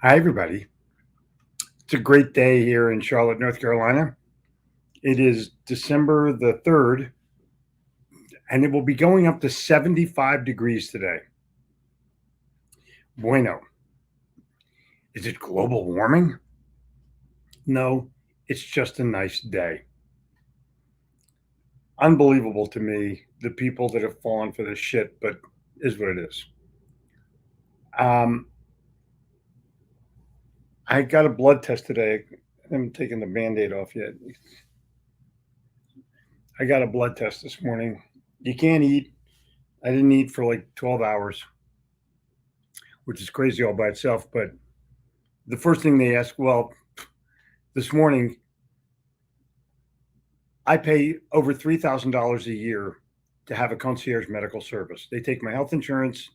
Hi, everybody. It's a great day here in Charlotte, North Carolina. It is December the 3rd, and it will be going up to 75 degrees today. Bueno. Is it global warming? No, it's just a nice day. Unbelievable to me, the people that have fallen for this shit, but is what it is. Um, I got a blood test today. I haven't taken the band aid off yet. I got a blood test this morning. You can't eat. I didn't eat for like 12 hours, which is crazy all by itself. But the first thing they ask, well, this morning, I pay over $3,000 a year to have a concierge medical service. They take my health insurance,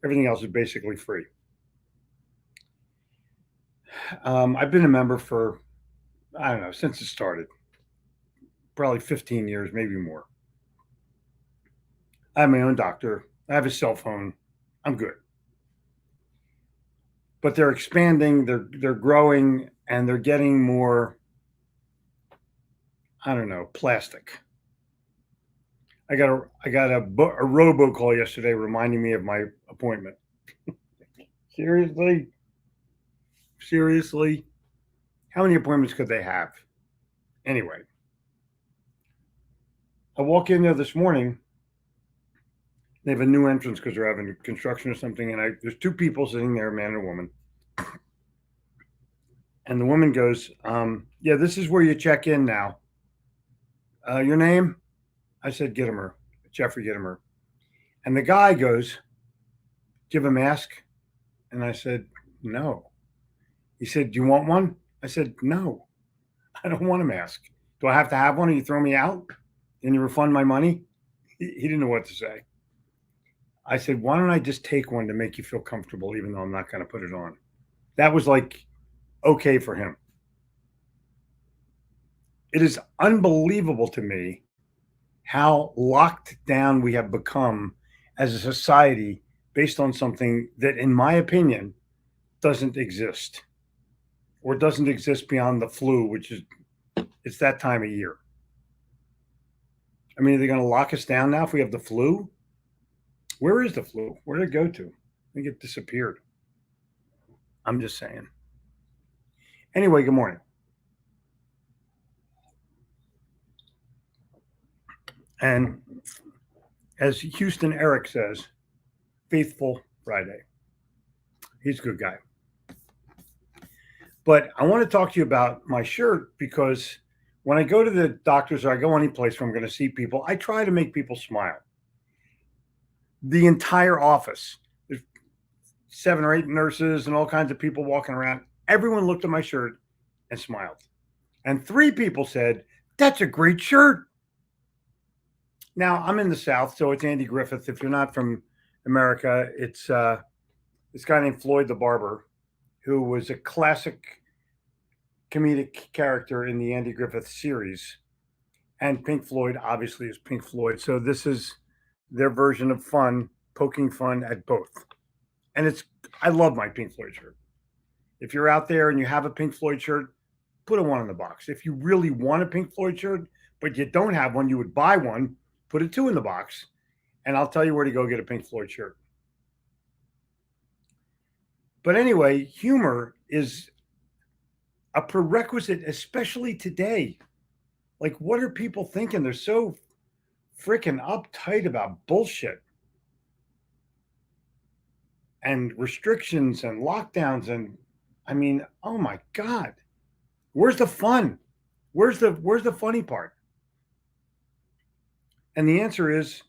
everything else is basically free. I've been a member for, I don't know, since it started, probably 15 years, maybe more. I have my own doctor, I have a cell phone, I'm good. But they're expanding, they're growing, and they're getting more, I don't know, plastic. I got a robocall yesterday reminding me of my appointment. Seriously? Seriously? How many appointments could they have? Anyway, I walk in there this morning. They have a new entrance because they're having construction or something, and there's two people sitting there, a man and a woman. And the woman goes, "Yeah, this is where you check in now. Your name?" I said, "Gittimer, Jeffrey Gittimer." And the guy goes, "Do you have a mask?" And I said, "No." He said, "Do you want one?" I said, "No, I don't want a mask. Do I have to have one, or you throw me out and you refund my money?" He didn't know what to say. I said, "Why don't I just take one to make you feel comfortable, even though I'm not going to put it on?" That was like okay for him. It is unbelievable to me how locked down we have become as a society based on something that, in my opinion, doesn't exist or doesn't exist beyond the flu, which is it's that time of year. I mean, are they going to lock us down now if we have the flu? Where is the flu? Where did it go to? I think it disappeared. I'm just saying. Anyway, good morning. And as Houston Eric says, faithful Friday. He's a good guy. But I want to talk to you about my shirt because when I go to the doctors or I go any place where I'm going to see people, I try to make people smile. The entire office, there's 7 or 8 nurses and all kinds of people walking around. Everyone looked at my shirt and smiled. And 3 people said, "That's a great shirt." Now, I'm in the South, so it's Andy Griffith. If you're not from America, it's this guy named Floyd the Barber, who was a classic comedic character in the Andy Griffith series. And Pink Floyd obviously is Pink Floyd. So this is their version of fun, poking fun at both. And I love my Pink Floyd shirt. If you're out there and you have a Pink Floyd shirt, put a 1 in the box. If you really want a Pink Floyd shirt, but you don't have one, you would buy one, put a 2 in the box, and I'll tell you where to go get a Pink Floyd shirt. But anyway, humor is a prerequisite, especially today. Like, what are people thinking? They're so freaking uptight about bullshit and restrictions and lockdowns. And I mean, oh my God, where's the fun? Where's the funny part? And the answer is,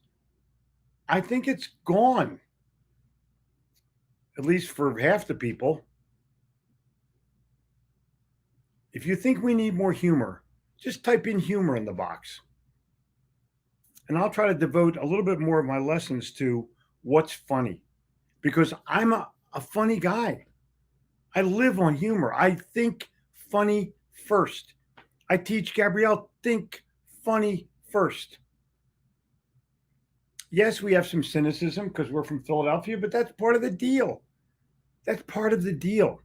I think it's gone, at least for half the people. If you think we need more humor, just type in humor in the box. And I'll try to devote a little bit more of my lessons to what's funny because I'm a funny guy. I live on humor. I think funny first. I teach Gabrielle, think funny first. Yes, we have some cynicism because we're from Philadelphia, but that's part of the deal. That's part of the deal.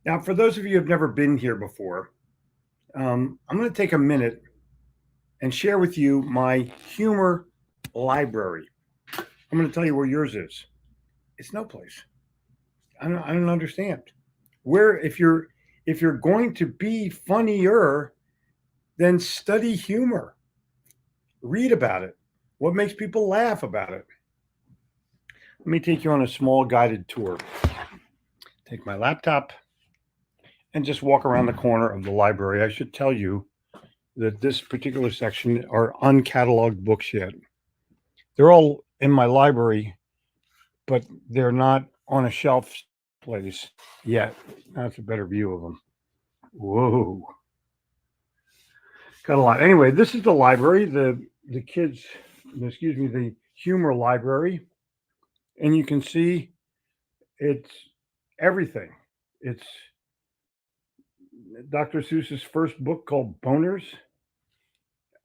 Now, for those of you who have never been here before, I'm going to take a minute and share with you my humor library. I'm going to tell you where yours is. It's no place. I don't understand. Where if you're going to be funnier, then study humor. Read about it. What makes people laugh about it? Let me take you on a small guided tour. Take my laptop and just walk around the corner of the library. I should tell you that this particular section are uncatalogued books yet. They're all in my library, but they're not on a shelf place yet. That's a better view of them. Whoa. Got a lot. Anyway, this is the library, the kids, the humor library. And you can see it's everything. It's Dr. Seuss's first book called Boners.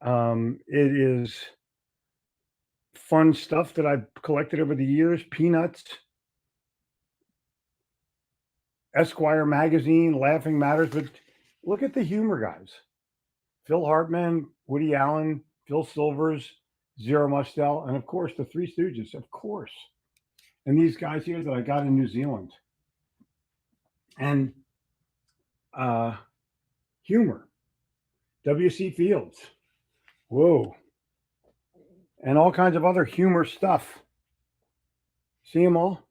It is fun stuff that I've collected over the years. Peanuts, Esquire magazine, Laughing Matters. But look at the humor guys: Phil Hartman, Woody Allen, Phil Silvers, Zero Mostel, and of course the Three Stooges. Of course, and these guys here that I got in New Zealand. And humor, W.C. Fields. Whoa. And all kinds of other humor stuff. See them all?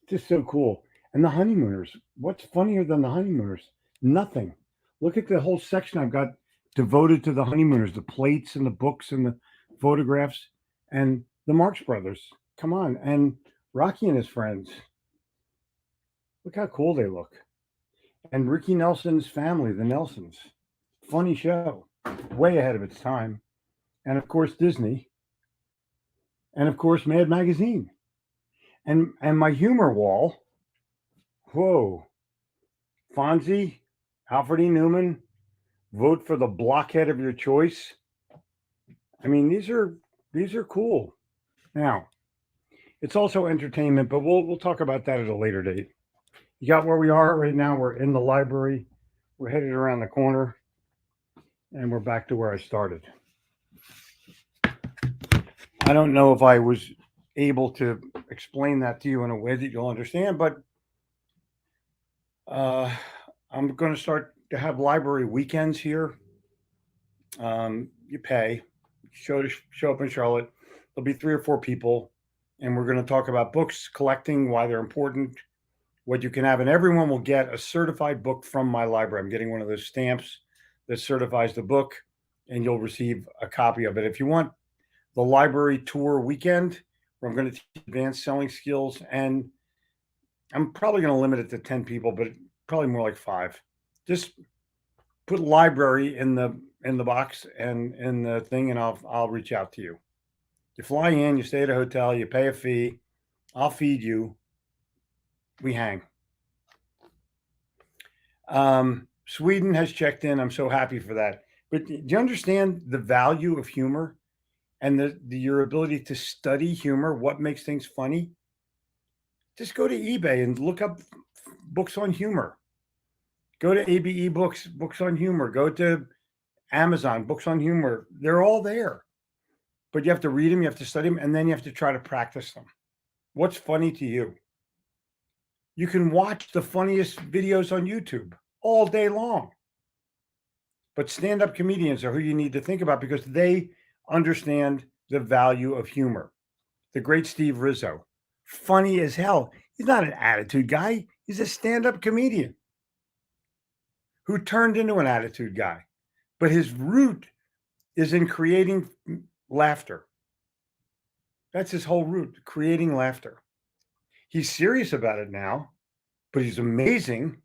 Just so cool. And the Honeymooners. What's funnier than the Honeymooners? Nothing. Look at the whole section I've got devoted to the Honeymooners, the plates and the books and the photographs and the Marx Brothers. Come on. And Rocky and his friends. Look how cool they look. And Ricky Nelson's family, the Nelsons. Funny show. Way ahead of its time. And of course, Disney. And of course, Mad Magazine. And my humor wall. Whoa. Fonzie, Alfred E. Newman, vote for the blockhead of your choice. I mean, these are cool. Now, it's also entertainment, but we'll talk about that at a later date. You got where we are right now. We're in the library. We're headed around the corner, and we're back to where I started. I don't know if I was able to explain that to you in a way that you'll understand, but I'm going to start to have library weekends here. You pay, show up in Charlotte. There'll be 3 or 4 people, and we're going to talk about books, collecting, why they're important, what you can have, and everyone will get a certified book from my library. I'm getting one of those stamps that certifies the book, and you'll receive a copy of it. If you want the library tour weekend, where I'm going to teach advanced selling skills, and I'm probably going to limit it to 10 people, but probably more like 5. Just put library in the box and in the thing, and I'll reach out to you. You fly in, you stay at a hotel, you pay a fee, I'll feed you. We hang. Sweden has checked in. I'm so happy for that. But do you understand the value of humor and your ability to study humor? What makes things funny? Just go to eBay and look up books on humor. Go to ABE Books, books on humor. Go to Amazon, books on humor. They're all there. But you have to read them, you have to study them, and then you have to try to practice them. What's funny to you? You can watch the funniest videos on YouTube all day long. But stand-up comedians are who you need to think about because they understand the value of humor. The great Steve Rizzo, funny as hell. He's not an attitude guy. He's a stand-up comedian who turned into an attitude guy. But his root is in creating laughter. That's his whole root, creating laughter. He's serious about it now, but he's amazing.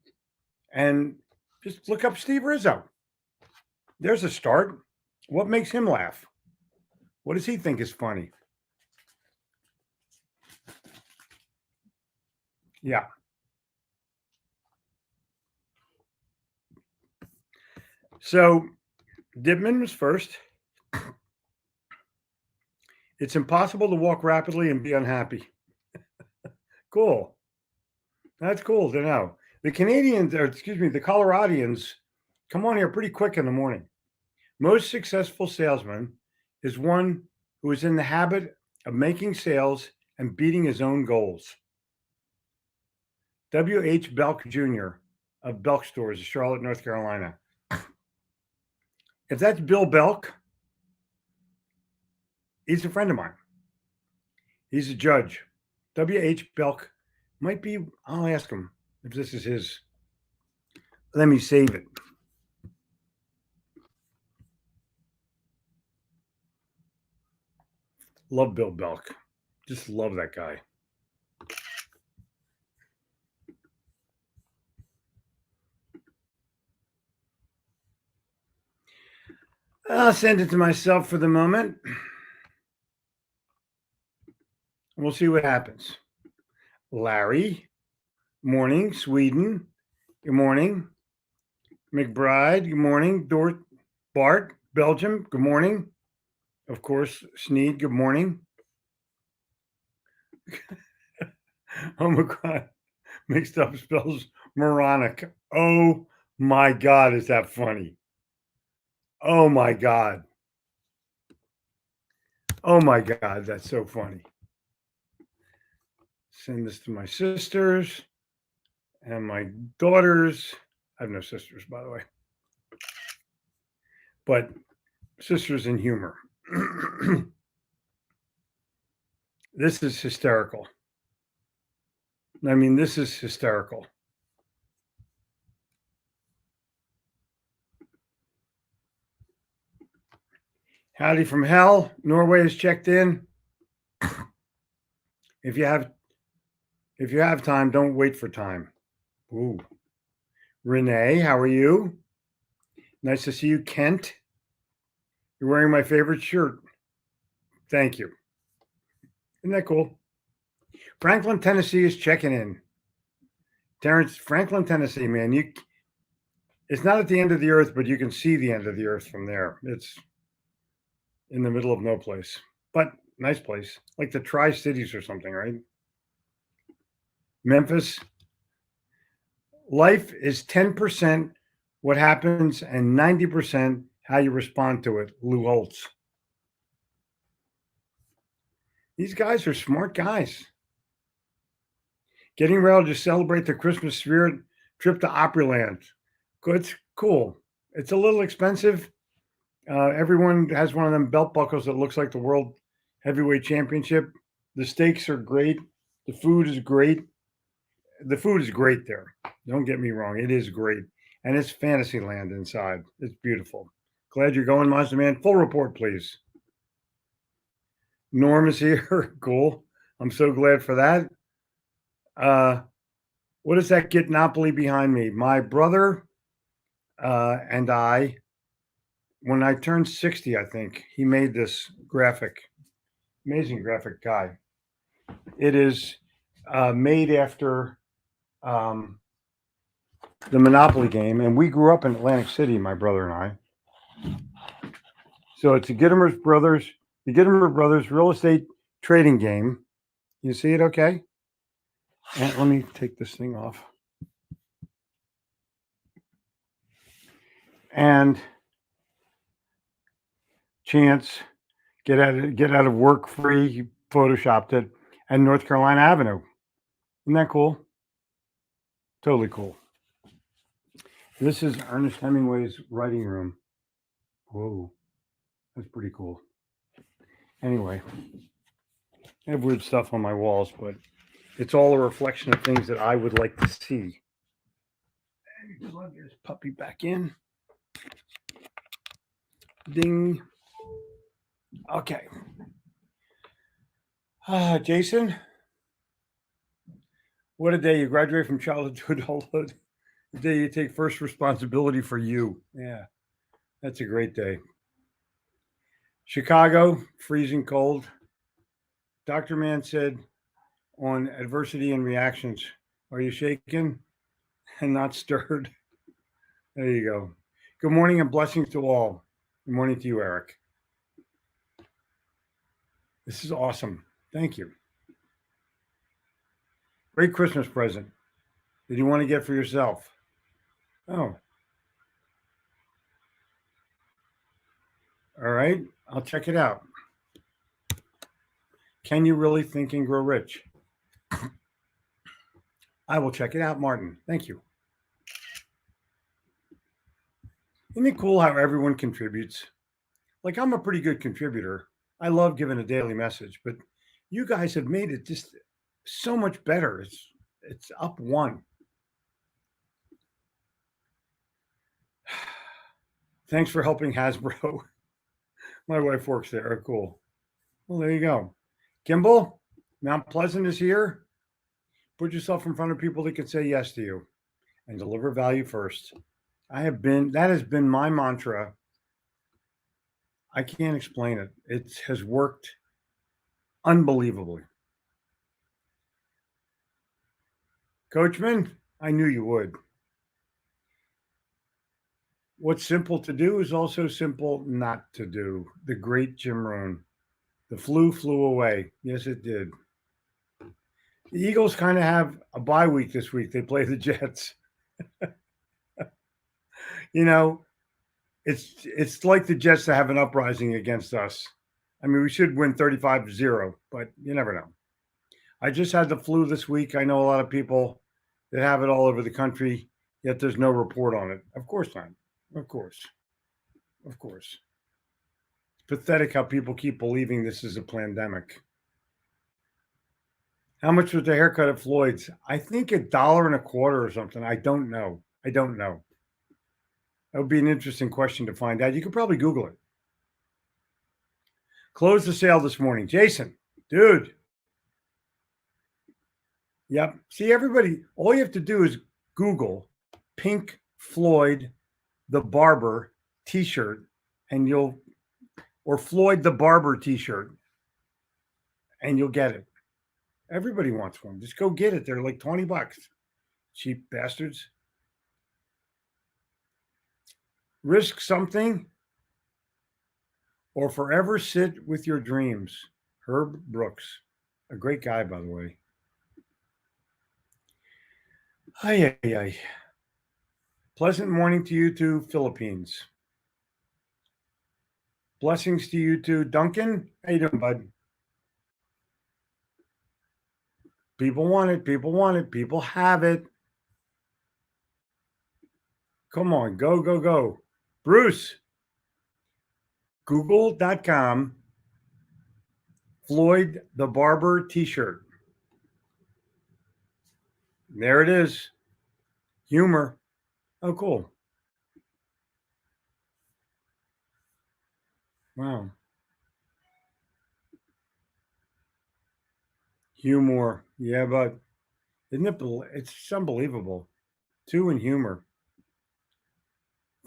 And just look up Steve Rizzo. There's a start. What makes him laugh? What does he think is funny? Yeah. So Dipman was first. It's impossible to walk rapidly and be unhappy. Cool. That's cool to know. The Canadians, or excuse me, the Coloradians come on here pretty quick in the morning. Most successful salesman is one who is in the habit of making sales and beating his own goals. W.H. Belk Jr. of Belk Stores, Charlotte, North Carolina. If that's Bill Belk, he's a friend of mine. He's a judge. W.H. Belk might be, I'll ask him if this is his. Let me save it. Love Bill Belk. Just love that guy. I'll send it to myself for the moment. We'll see what happens. Larry, morning. Sweden, good morning. McBride, good morning. Bart, Belgium, good morning. Of course, Sneed, good morning. Oh my God, mixed up spells moronic. Oh my God, is that funny? Oh my God. Oh my God, that's so funny. Send this to my sisters and my daughters. I have no sisters, by the way, but sisters in humor. This is hysterical. I mean, this is hysterical. Howdy from hell. Norway is checked in. If you have time, don't wait for time. Ooh. Renee, how are you? Nice to see you, Kent. You're wearing my favorite shirt. Thank you. Isn't that cool? Franklin, Tennessee is checking in. Terrence, Franklin, Tennessee, man. It's not at the end of the earth, but you can see the end of the earth from there. It's in the middle of no place, but nice place, like the Tri-Cities or something, right? Memphis. Life is 10% what happens and 90% how you respond to it. Lou Holtz. These guys are smart guys. Getting ready to celebrate the Christmas spirit. Trip to Opryland. Good, cool. It's a little expensive. Everyone has one of them belt buckles that looks like the World Heavyweight Championship. The steaks are great. The food is great. The food is great there. Don't get me wrong. It is great. And it's fantasy land inside. It's beautiful. Glad you're going, Monster Man. Full report, please. Norm is here. Cool. I'm so glad for that. What does that get Napoli behind me? My brother and I, when I turned 60, I think, he made this graphic. Amazing graphic guy. It is made after the Monopoly game, and we grew up in Atlantic City, my brother and I. So it's the Gittimer Brothers real estate trading game. You see it okay? And let me take this thing off. And Chance, get out of work free. He photoshopped it, and North Carolina Avenue. Isn't that cool? Totally cool. This is Ernest Hemingway's writing room. Whoa, that's pretty cool. Anyway, I have weird stuff on my walls, but it's all a reflection of things that I would like to see. And plug this puppy back in. Ding. Okay. Jason, what a day. You graduate from childhood to adulthood. The day you take first responsibility for you. Yeah, that's a great day. Chicago, freezing cold. Dr. Mann said on adversity and reactions, are you shaken and not stirred? There you go. Good morning and blessings to all. Good morning to you, Eric. This is awesome. Thank you. Great Christmas present. Did you want to get for yourself? Oh, all right. I'll check it out. Can you really think and grow rich? I will check it out, Martin. Thank you. Isn't it cool how everyone contributes? Like, I'm a pretty good contributor. I love giving a daily message, but you guys have made it just so much better. It's up one. Thanks for helping Hasbro. My wife works there. Oh, cool. Well, there you go. Kimball, Mount Pleasant is here. Put yourself in front of people that can say yes to you and deliver value first. That has been my mantra. I can't explain it. It has worked unbelievably. Coachman, I knew you would. What's simple to do is also simple not to do. The great Jim Rohn. The flu flew away. Yes, it did. The Eagles kind of have a bye week this week. They play the Jets. You know, it's like the Jets to have an uprising against us. I mean, we should win 35-0, but you never know. I just had the flu this week. I know a lot of people that have it all over the country, yet there's no report on it. Of course not. Of course. Of course. It's pathetic how people keep believing this is a pandemic. How much was the haircut at Floyd's? I think $1.25 or something. I don't know. That would be an interesting question to find out. You could probably Google it. Closed the sale this morning. Jason, dude. Yep. See, everybody, all you have to do is Google Pink Floyd the Barber t-shirt or Floyd the Barber t-shirt, and you'll get it. Everybody wants one. Just go get it. They're like $20. Cheap bastards. Risk something or forever sit with your dreams. Herb Brooks. A great guy, by the way. Ay, ay, ay. Pleasant morning to you too, Philippines. Blessings to you too, Duncan. How you doing, bud? People want it. People want it. People have it. Come on, go, go, go. Bruce, google.com, Floyd the Barber t-shirt. There it is. Humor. Oh, cool. Wow. Humor. Yeah, but isn't it? It's unbelievable. Two in humor.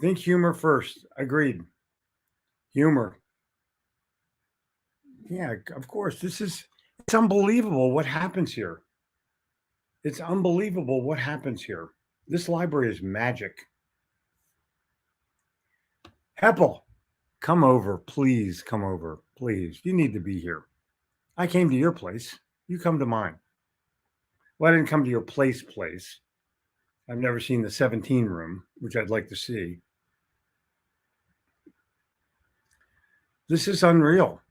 Think humor first. Agreed. Humor. Yeah, of course. It's unbelievable what happens here. It's unbelievable what happens here. This library is magic. Heppel, come over. Please come over. Please. You need to be here. I came to your place. You come to mine. Well, I didn't come to your place. I've never seen the 17 room, which I'd like to see. This is unreal.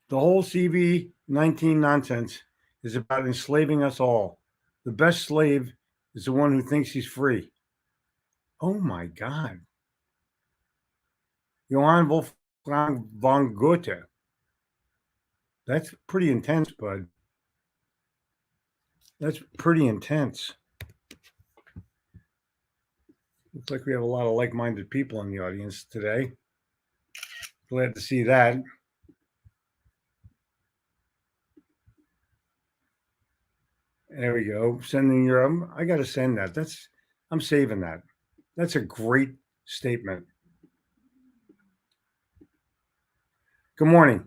The whole CV-19 nonsense is about enslaving us all. The best slave is the one who thinks he's free. Oh my God. Johann Wolfgang von Goethe. That's pretty intense, bud. That's pretty intense. Looks like we have a lot of like-minded people in the audience today. Glad to see that. There we go. Sending your, I got to send that. I'm saving that. That's a great statement. Good morning.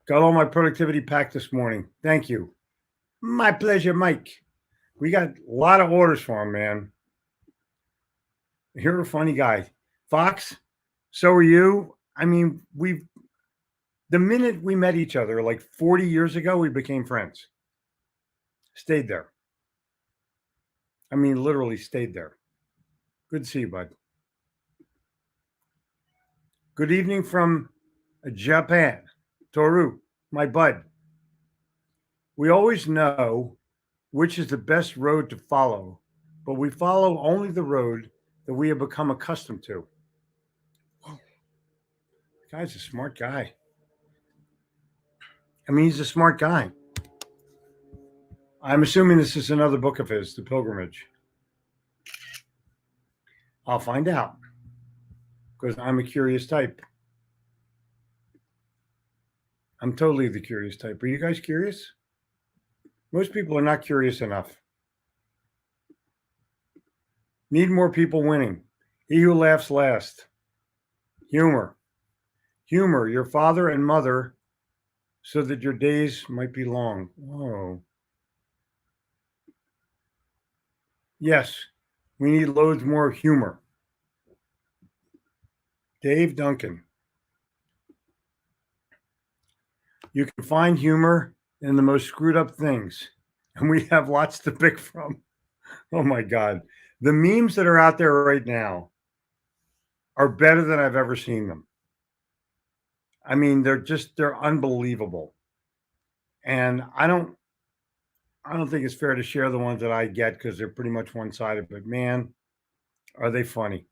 Got all my productivity packed this morning. Thank you. My pleasure, Mike. We got a lot of orders for him, man. You're a funny guy. Fox, so are you. I mean, the minute we met each other, like 40 years ago, we became friends. Stayed there. I mean, literally stayed there. Good to see you, bud. Good evening from Japan. Toru, my bud. We always know which is the best road to follow, but we follow only the road that we have become accustomed to. Whoa. The guy's a smart guy. I mean, he's a smart guy. I'm assuming this is another book of his, The Pilgrimage. I'll find out because I'm a curious type. I'm totally the curious type. Are you guys curious? Most people are not curious enough. Need more people winning. He who laughs last. Humor. Humor your father and mother so that your days might be long. Whoa. Yes, we need loads more humor. Dave Duncan. You can find humor in the most screwed up things, and we have lots to pick from. Oh my God. The memes that are out there right now are better than I've ever seen them. I mean, they're unbelievable. And I don't think it's fair to share the ones that I get because they're pretty much one-sided, but man, are they funny.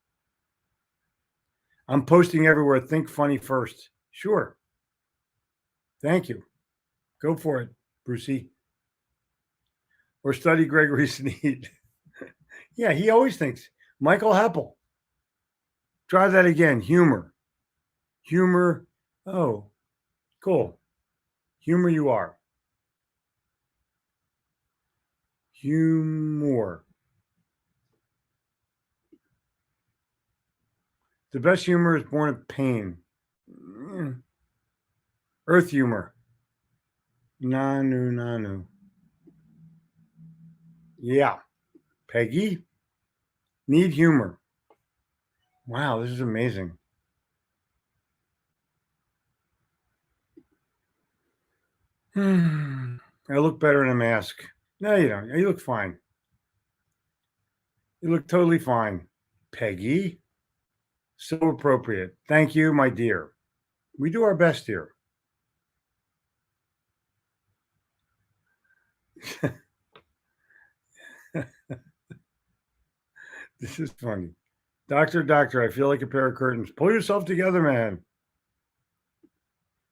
I'm posting everywhere. Think funny first. Sure. Thank you. Go for it, Brucey. Or study Gregory Sneed. Yeah, he always thinks. Michael Heppel. Try that again. Humor. Humor. Oh, cool. Humor you are. Humor. The best humor is born of pain. Earth humor. Nanu. Yeah. Peggy. Need humor. Wow, this is amazing. I look better in a mask. No, you don't. You look fine. You look totally fine. Peggy. So appropriate. Thank you, my dear. We do our best here. This is funny. Doctor, I feel like a pair of curtains. Pull yourself together, man.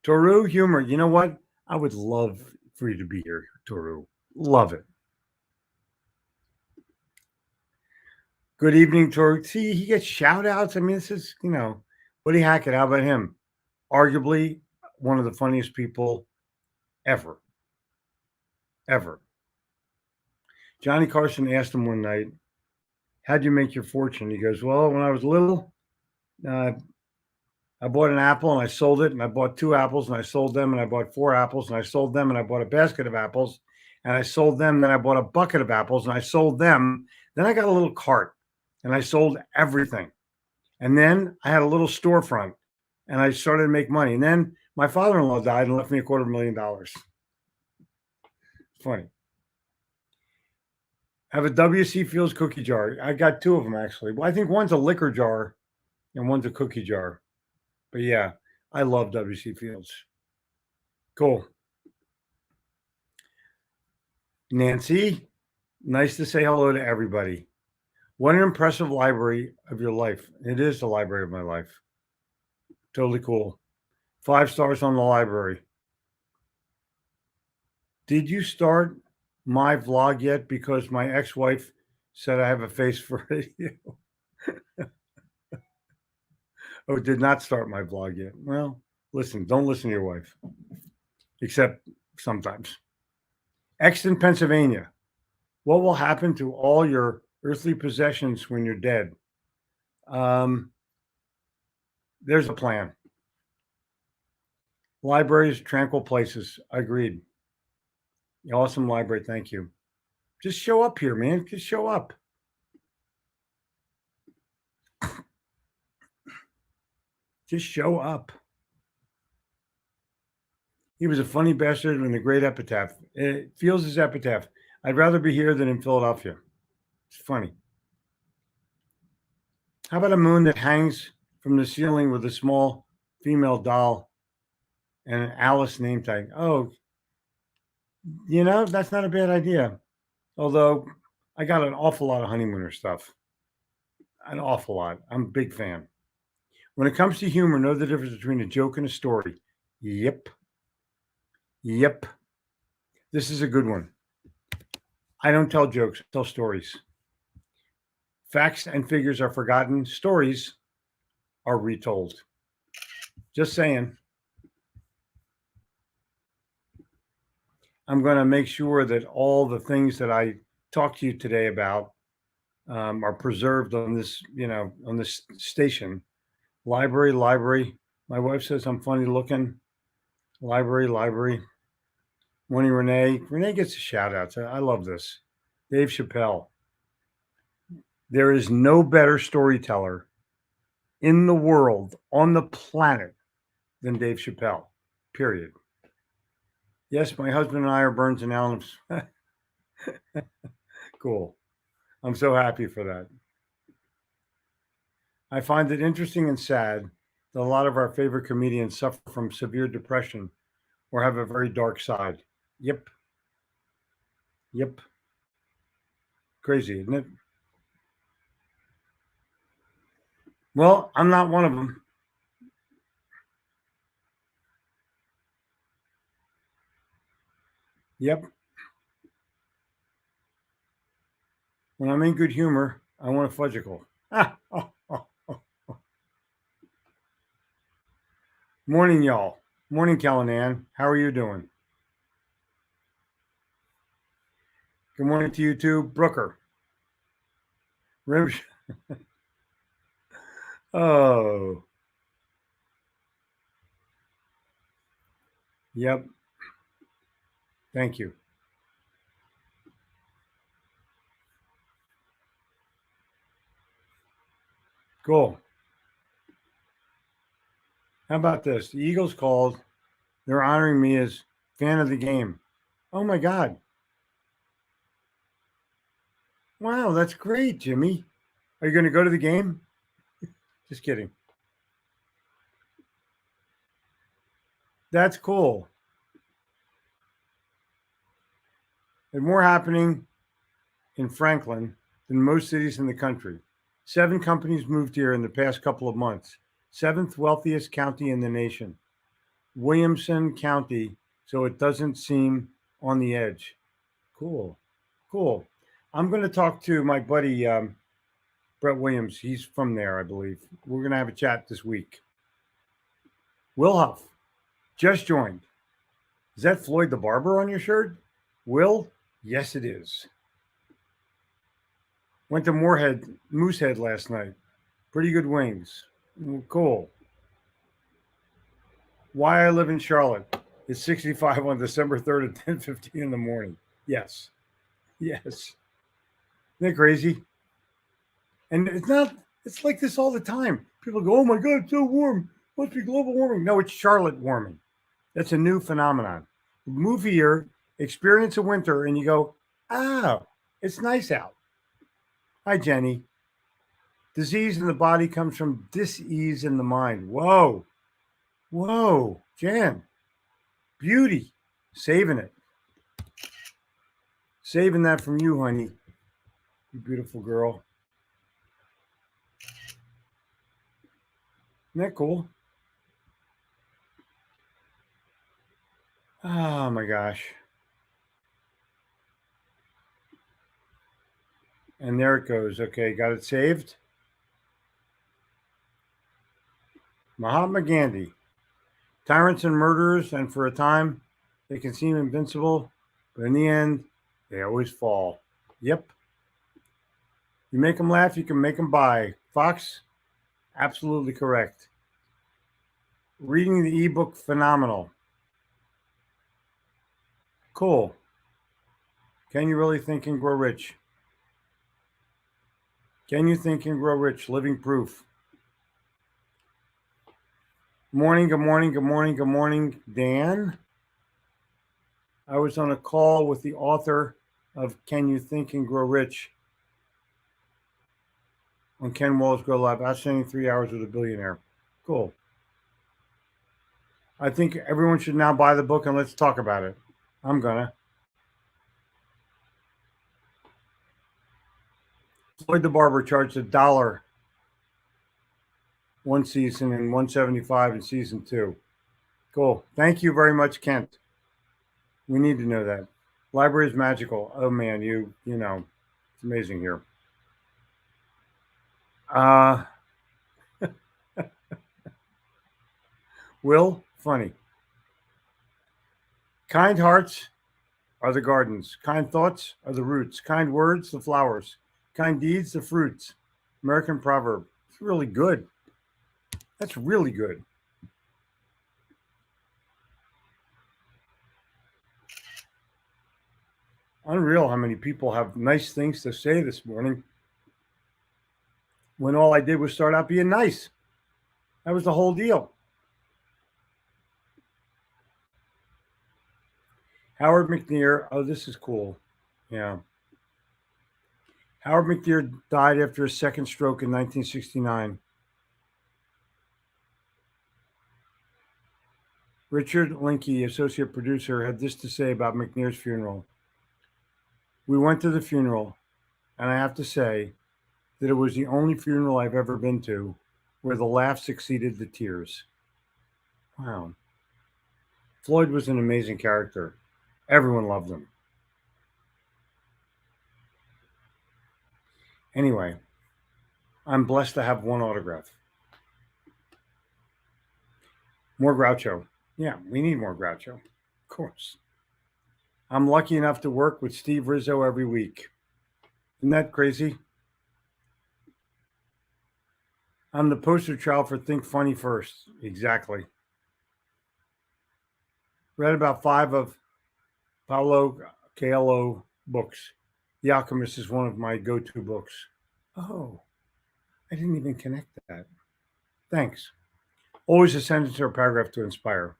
Toru, humor. You know what? I would love for you to be here, Toru. Love it. Good evening, Toru. See, he gets shout outs. I mean, this is, Woody Hackett. How about him? Arguably one of the funniest people ever. Ever. Johnny Carson asked him one night, how'd you make your fortune? He goes, well, when I was little, I bought an apple and I sold it, and I bought 2 apples and I sold them, and I bought 4 apples and I sold them, and I bought a basket of apples and I sold them. Then I bought a bucket of apples and I sold them. Then I got a little cart and I sold everything. And then I had a little storefront and I started to make money. And then my father-in-law died and left me $250,000. Funny. I have a W.C. Fields cookie jar. I got 2 of them, actually. Well, I think one's a liquor jar and one's a cookie jar. But yeah, I love W.C. Fields. Cool. Nancy, nice to say hello to everybody. What an impressive library of your life. It is the library of my life. Totally cool. 5 stars on the library. Did you start my vlog yet? Because my ex-wife said I have a face for radio. Oh, did not start my vlog yet. Well, listen, don't listen to your wife. Except sometimes. Exton, Pennsylvania. What will happen to all your earthly possessions when you're dead? There's a plan. Libraries, tranquil places. Agreed. Awesome library. Thank you. Just show up here, man. Just show up. Just show up. He was a funny bastard and a great epitaph. It feels his epitaph. I'd rather be here than in Philadelphia. It's funny. How about a moon that hangs from the ceiling with a small female doll and an Alice name tag? Oh, that's not a bad idea. Although I got an awful lot of honeymooner stuff. An awful lot. I'm a big fan. When it comes to humor, know the difference between a joke and a story. Yep. Yep. This is a good one. I don't tell jokes, I tell stories. Facts and figures are forgotten. Stories are retold. Just saying. I'm going to make sure that all the things that I talked to you today about are preserved on this, on this station. Library. My wife says I'm funny looking. Library. Morning, Renee. Renee gets a shout out. I love this. Dave Chappelle. There is no better storyteller in the world, on the planet, than Dave Chappelle. Period. Yes, my husband and I are Burns and Allen's. Cool. I'm so happy for that. I find it interesting and sad that a lot of our favorite comedians suffer from severe depression or have a very dark side. Yep. Crazy, isn't it? Well, I'm not one of them. Yep. When I'm in good humor, I want a fudgicle. Morning, y'all. Morning, Callanan. How are you doing? Good morning to you too, Brooker. Oh. Yep. Thank you. Cool. How about this? The Eagles called. They're honoring me as fan of the game. Oh my God. Wow, that's great, Jimmy. Are you going to go to the game? Just kidding. That's cool. There's more happening in Franklin than most cities in the country. 7 companies moved here in the past couple of months. 7th wealthiest county in the nation. Williamson County, so it doesn't seem on the edge. Cool. I'm going to talk to my buddy Brett Williams. He's from there, I believe. We're going to have a chat this week. Will Huff just joined. Is that Floyd the Barber on your shirt? Will? Yes, it is. Went to Moosehead last night. Pretty good wings. Cool. Why I live in Charlotte. It's 65 on December 3rd at 10:15 in the morning. Yes. Isn't that crazy? And it's like this all the time. People go, oh my God, it's so warm. Must be global warming. No, it's Charlotte warming. That's a new phenomenon. Move here, experience a winter, and you go, oh, it's nice out. Hi, Jenny. Disease in the body comes from dis-ease in the mind. Whoa, Jen. Beauty. Saving it. Saving that from you, honey. You beautiful girl. Isn't that cool? Oh my gosh. And there it goes. Okay, got it saved. Mahatma Gandhi. Tyrants and murderers, and for a time, they can seem invincible, but in the end, they always fall. Yep. You make them laugh, you can make them buy. Fox, absolutely correct. Reading the ebook, phenomenal. Cool. Can you really think and grow rich? Can you think and grow rich? Living proof. Good morning, Dan. I was on a call with the author of Can You Think and Grow Rich on Ken Wallace Grow Live. Outstanding 3 hours with a billionaire. Cool. I think everyone should now buy the book and let's talk about it. I'm gonna. Floyd the Barber charged $1 one season and $175 in season 2. Cool. Thank you very much, Kent. We need to know that. Library is magical. Oh man, you know, it's amazing here. Will, funny. Kind hearts are the gardens. Kind thoughts are the roots. Kind words, the flowers. Kind deeds, the fruits. American proverb. It's really good. That's really good. Unreal how many people have nice things to say this morning when all I did was start out being nice. That was the whole deal. Howard McNear. Oh, this is cool. Yeah. Howard McNear died after a second stroke in 1969. Richard Linke, associate producer, had this to say about McNear's funeral. We went to the funeral, and I have to say that it was the only funeral I've ever been to where the laughs exceeded the tears. Wow. Floyd was an amazing character. Everyone loved him. Anyway, I'm blessed to have one autograph. More Groucho. Yeah, we need more Groucho. Of course. I'm lucky enough to work with Steve Rizzo every week. Isn't that crazy? I'm the poster child for Think Funny First. Exactly. Read about 5 of Paulo Coelho books. The Alchemist is one of my go-to books. Oh, I didn't even connect that. Thanks. Always a sentence or a paragraph to inspire.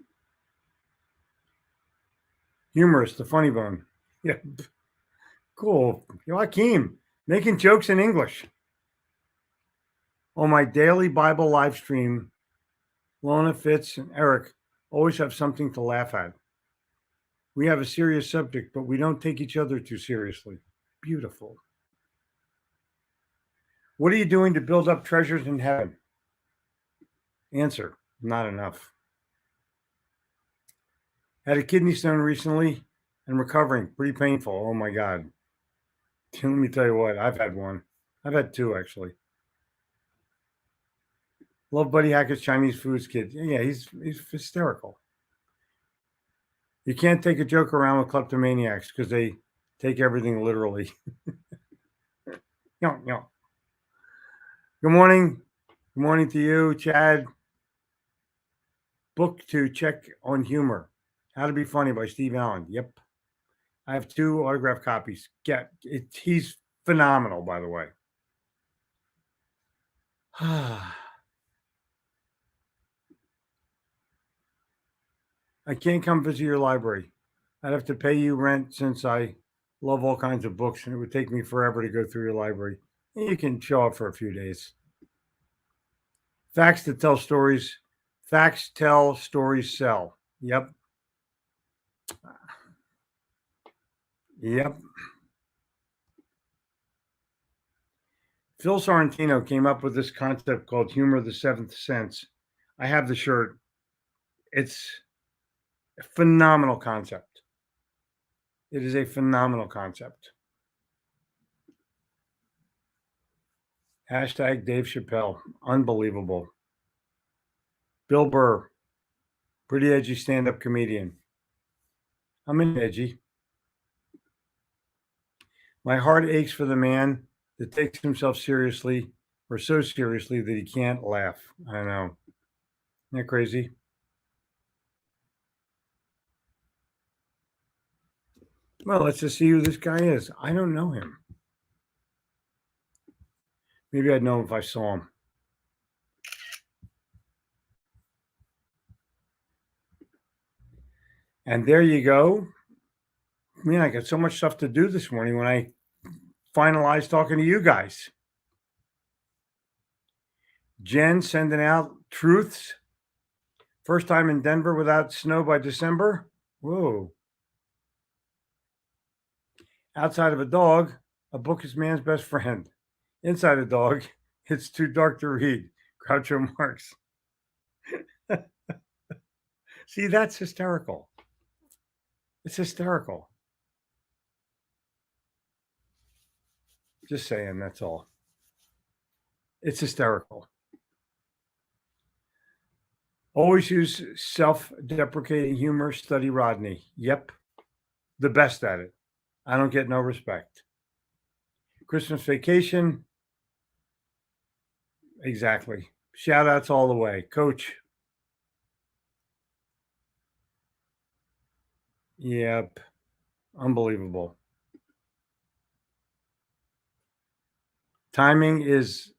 Humorous, the funny bone. Yeah, cool. Joachim, making jokes in English. On my daily Bible live stream, Lona, Fitz, and Eric always have something to laugh at. We have a serious subject, but we don't take each other too seriously. Beautiful. What are you doing to build up treasures in heaven? Answer, not enough. Had a kidney stone recently and recovering. Pretty painful. Oh my God. Let me tell you what, I've had one. I've had 2 actually. Love Buddy Hackett's Chinese Foods Kid. Yeah, he's hysterical. You can't take a joke around with kleptomaniacs because they take everything literally. No. Good morning. Good morning to you, Chad. Book to check on humor. How to Be Funny by Steve Allen. Yep. I have 2 autograph copies. Get it. He's phenomenal, by the way. I can't come visit your library. I'd have to pay you rent since I love all kinds of books, and it would take me forever to go through your library. And you can show up for a few days. Facts that tell stories. Facts tell, stories sell. Yep. Phil Sorrentino came up with this concept called humor the seventh sense. I have the shirt. It's a phenomenal concept. It is a phenomenal concept. Hashtag Dave Chappelle. Unbelievable. Bill Burr. Pretty edgy stand-up comedian. I'm in edgy. My heart aches for the man that takes himself seriously or so seriously that he can't laugh. I know. Isn't that crazy? Well, let's just see who this guy is. I don't know him. Maybe I'd know him if I saw him. And there you go. Man, I got so much stuff to do this morning when I finalized talking to you guys. Jen sending out truths. First time in Denver without snow by December. Whoa. Outside of a dog, a book is man's best friend. Inside a dog, it's too dark to read. Groucho Marx. See, that's hysterical. It's hysterical. Just saying, that's all. It's hysterical. Always use self-deprecating humor. Study Rodney. Yep. The best at it. I don't get no respect. Christmas vacation. Exactly. Shout outs all the way. Coach. Yep. Unbelievable. Timing is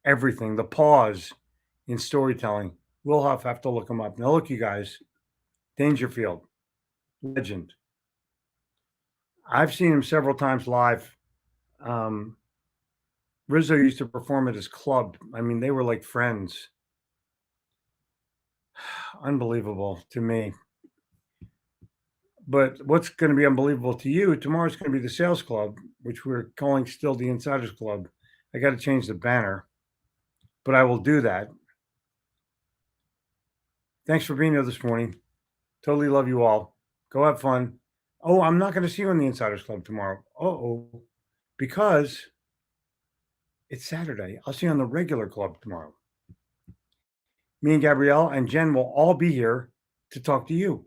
everything. The pause in storytelling. We'll have to look him up. Now, look, you guys. Dangerfield. Legend. I've seen him several times live. Rizzo used to perform at his club. I mean, they were like friends. Unbelievable to me. But what's going to be unbelievable to you, tomorrow's going to be the sales club, which we're calling still the Insiders Club. I got to change the banner, but I will do that. Thanks for being here this morning. Totally love you all. Go have fun. Oh, I'm not going to see you in the Insiders Club tomorrow. Uh-oh. Because it's Saturday. I'll see you on the regular club tomorrow. Me and Gabrielle and Jen will all be here to talk to you.